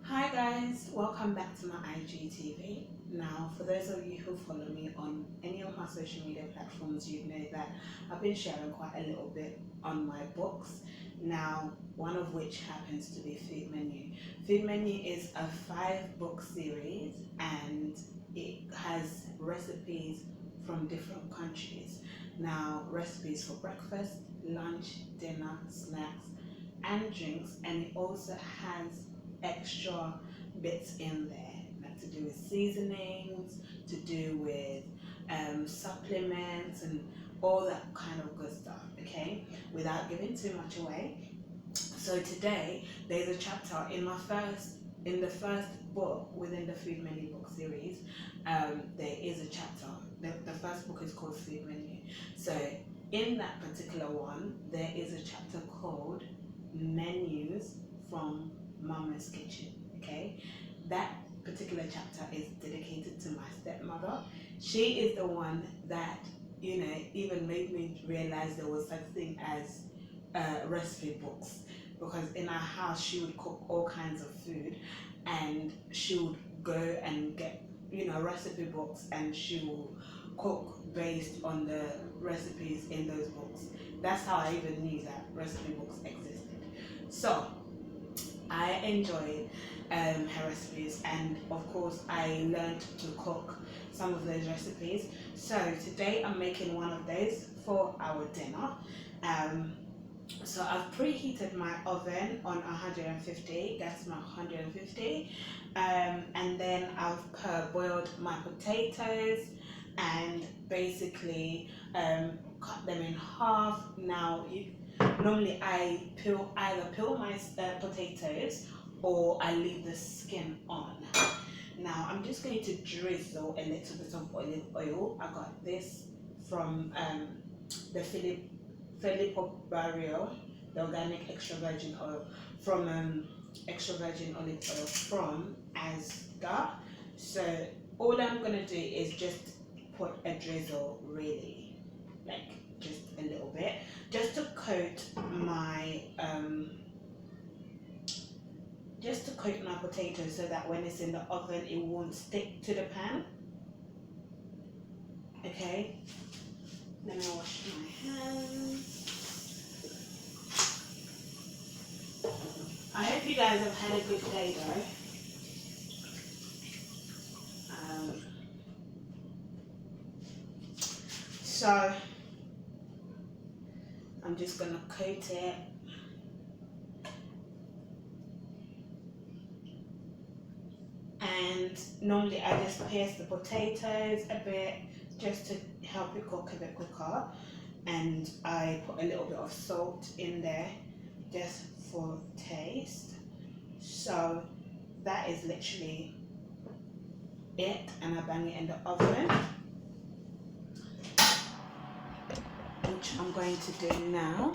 Hi guys, welcome back to my IGTV. Now, for those of you who follow me on any of my social media platforms, you know that I've been sharing quite a little bit on my books. Now, one of which happens to be Food Menu. Food Menu is a 5-book series and it has recipes from different countries. Now, recipes for breakfast, lunch, dinner, snacks, and drinks, and it also has extra bits in there, like to do with seasonings, to do with supplements, and all that kind of good stuff. Okay, without giving too much away. So today there's a chapter in the first book within the Food Menu book series. There is a chapter. The first book is called Food Menu. So in that particular one, there is a chapter called Menus from Mama's Kitchen. Okay, that particular chapter is dedicated to my stepmother. She is the one that even made me realize there was such thing as recipe books, because in our house she would cook all kinds of food and she would go and get recipe books, and she will cook based on the recipes in those books. That's how I even knew that recipe books existed. So I enjoyed her recipes, and of course I learned to cook some of those recipes. So today I'm making one of those for our dinner. So I've preheated my oven on 150, gas my 150, and then I've boiled my potatoes and basically cut them in half. Now, normally I either peel my potatoes or I leave the skin on. Now I'm just going to drizzle a little bit of olive oil. I got this from the Filippo Barrio, the organic extra virgin oil from extra virgin olive oil from Asda. So all I'm gonna do is just put a drizzle, really, like just a little bit, just to coat my potatoes, so that when it's in the oven it won't stick to the pan. Okay, let me wash my hands. I hope you guys have had a good day though. So I'm just gonna coat it. And normally I just pierce the potatoes a bit just to help it cook a bit quicker, and I put a little bit of salt in there just for taste. So that is literally it, and I bang it in the oven, which I'm going to do now.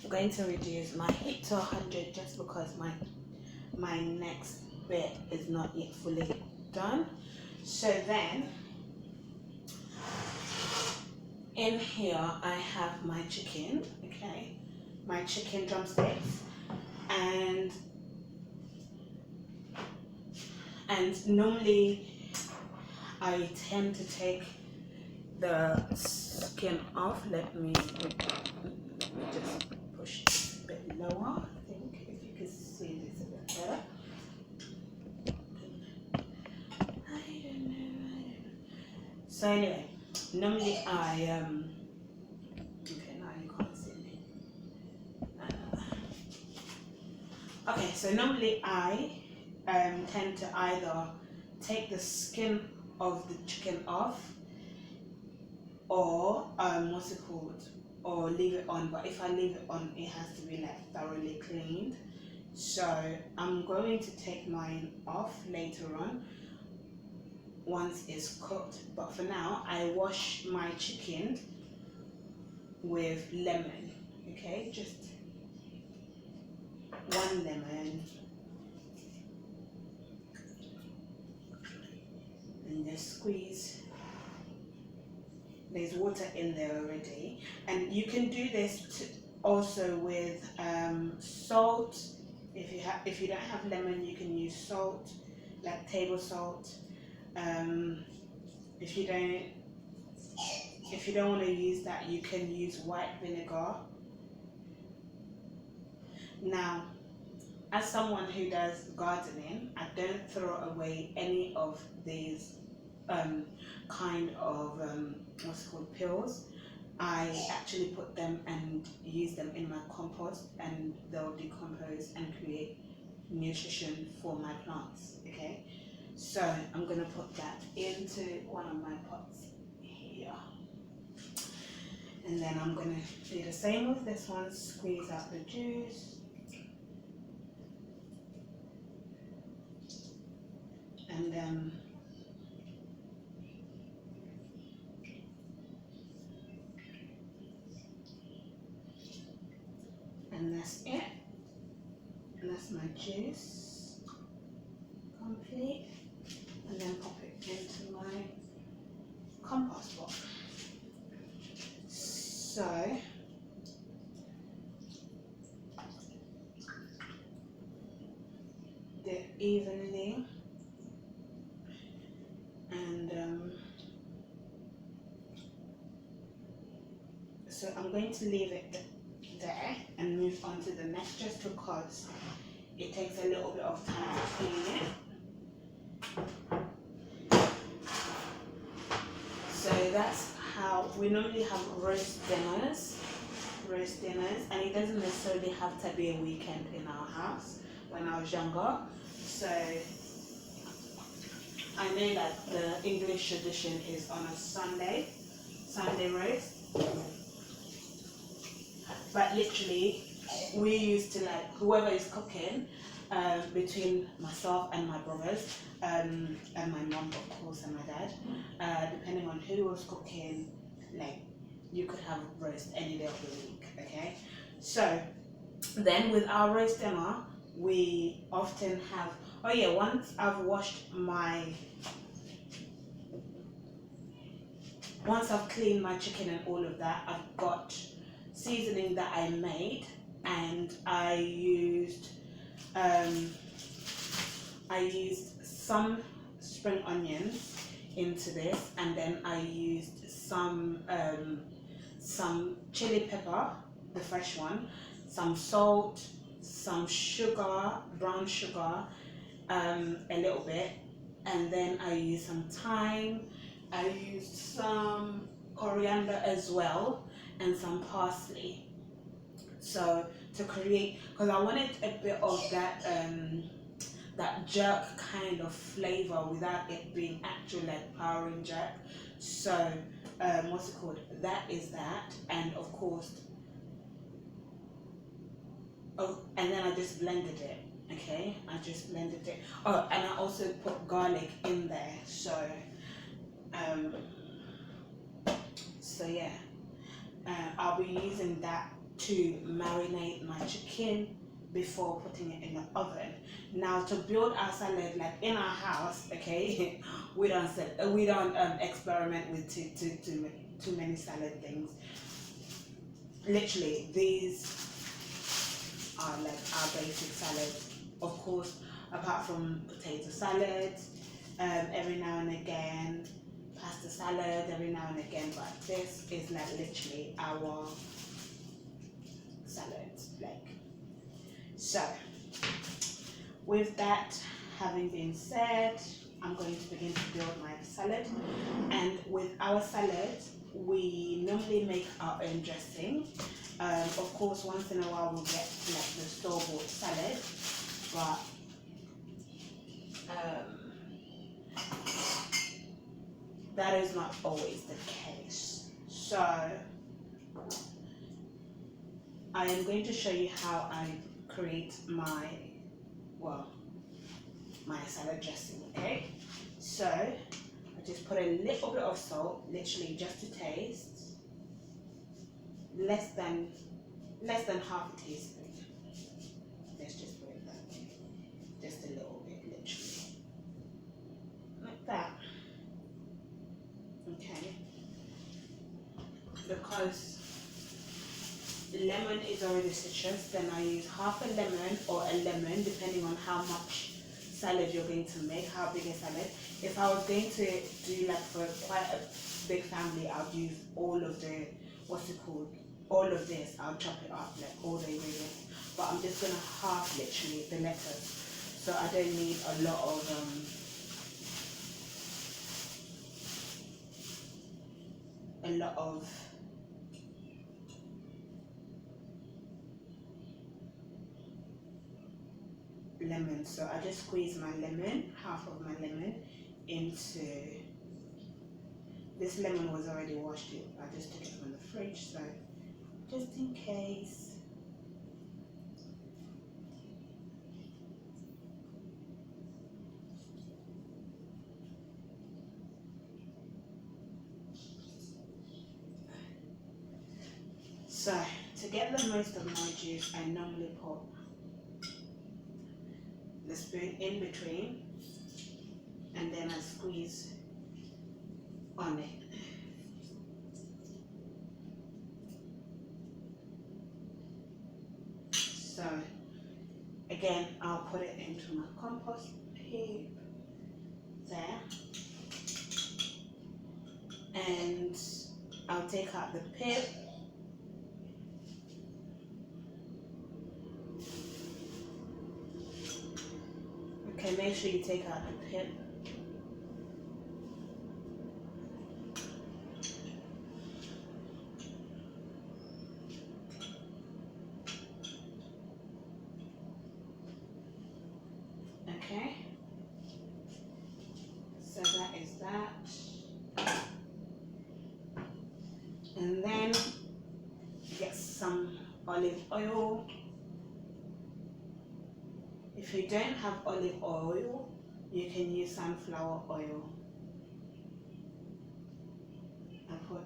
I'm going to reduce my heat to 100 just because my next bit is not yet fully done. So then in here I have my chicken, okay, my chicken drumsticks, and normally I tend to take the skin off. Let me just push this a bit lower. I think if you can see this a bit better. I don't know. So anyway, normally I okay, now you can't see me. Okay, so normally I tend to either take the skin of the chicken off, or what's it called, or leave it on. But if I leave it on, it has to be like thoroughly cleaned. So I'm going to take mine off later on once it's cooked, but for now I wash my chicken with lemon. Okay, just one lemon, and just squeeze. There's water in there already, and you can do this also with salt. If you don't have lemon, you can use salt, like table salt. Um, if you don't want to use that, you can use white vinegar. Now, as someone who does gardening, I don't throw away any of these kind of what's it called, pills. I actually put them and use them in my compost, and they'll decompose and create nutrition for my plants. Okay, so I'm gonna put that into one of my pots here, and then I'm gonna do the same with this one. Squeeze out the juice, and that's it. And that's my juice complete. And then pop it into my compost pot. So they're evenly, and so I'm going to leave it there and move on to the next, just because it takes a little bit of time to clean it. So that's how we normally have roast dinners, and it doesn't necessarily have to be a weekend in our house when I was younger. So I know that the English tradition is on a Sunday roast, but literally we used to, like, whoever is cooking, between myself and my brothers, and my mom, of course, and my dad, depending on who was cooking, like, you could have roast any day of the week. Okay, so then with our roast dinner, we often have, oh yeah, once I've cleaned my chicken and all of that, I've got seasoning that I made, and I used some spring onions into this, and then I used some chili pepper, the fresh one, some salt, some sugar, brown sugar, a little bit, and then I used some thyme. I used some coriander as well, and some parsley. So to create, because I wanted a bit of that jerk kind of flavor without it being actually like powering jerk. So what's it called? That is that, and of course, and then I just blended it. Okay, I just blended it. Oh, and I also put garlic in there. Um, so yeah, I'll be using that to marinate my chicken before putting it in the oven. Now, to build our salad, like in our house, okay, we don't experiment with too many salad things. Literally, these are like our basic salad. Of course, apart from potato salad, every now and again, pasta salad every now and again, but this is like literally our salad. Like, so with that having been said, I'm going to begin to build my salad. And with our salad, we normally make our own dressing. Of course, once in a while we'll get like the store-bought salad, but that is not always the case. So I am going to show you how I create my salad dressing. Okay, so I just put a little bit of salt, literally just to taste, a less than half a teaspoon. Let's just put it that way. Just a little bit, literally. Like that. Okay. Because lemon is already citrus, then I use half a lemon or a lemon, depending on how much salad you're going to make, how big a salad. If I was going to do like for quite a big family, I'll use all of the, what's it called? All of this, I'll chop it up, like all the ingredients. But I'm just gonna half literally the lettuce. So I don't need a lot of lemon. So I just squeeze my lemon, half of my lemon, into this lemon was already washed. I just took it from the fridge, so just in case. So to get the most of my juice, I normally put the spoon in between and then I squeeze on it. So again, I'll put it into my compost heap there, and I'll take out the pip. Okay, make sure you take out the pip. Okay, so that is that. And then get some olive oil. If you don't have olive oil, you can use sunflower oil. I put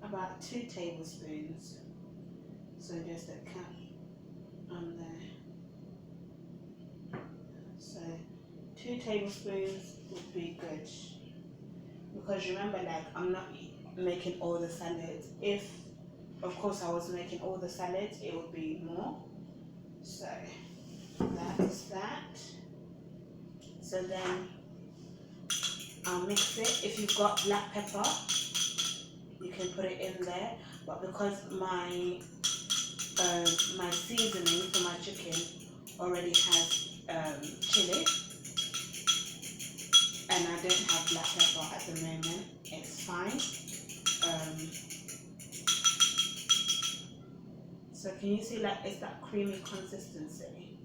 about 2 tablespoons, so just a cap on there. So 2 tablespoons would be good, because remember, like, I'm not making all the salads. If of course I was making all the salads, it would be more. So that is that. So then I'll mix it. If you've got black pepper, you can put it in there, but because my my seasoning for my chicken already has chili, and I don't have black pepper at the moment, it's fine. So can you see, like, it's that creamy consistency?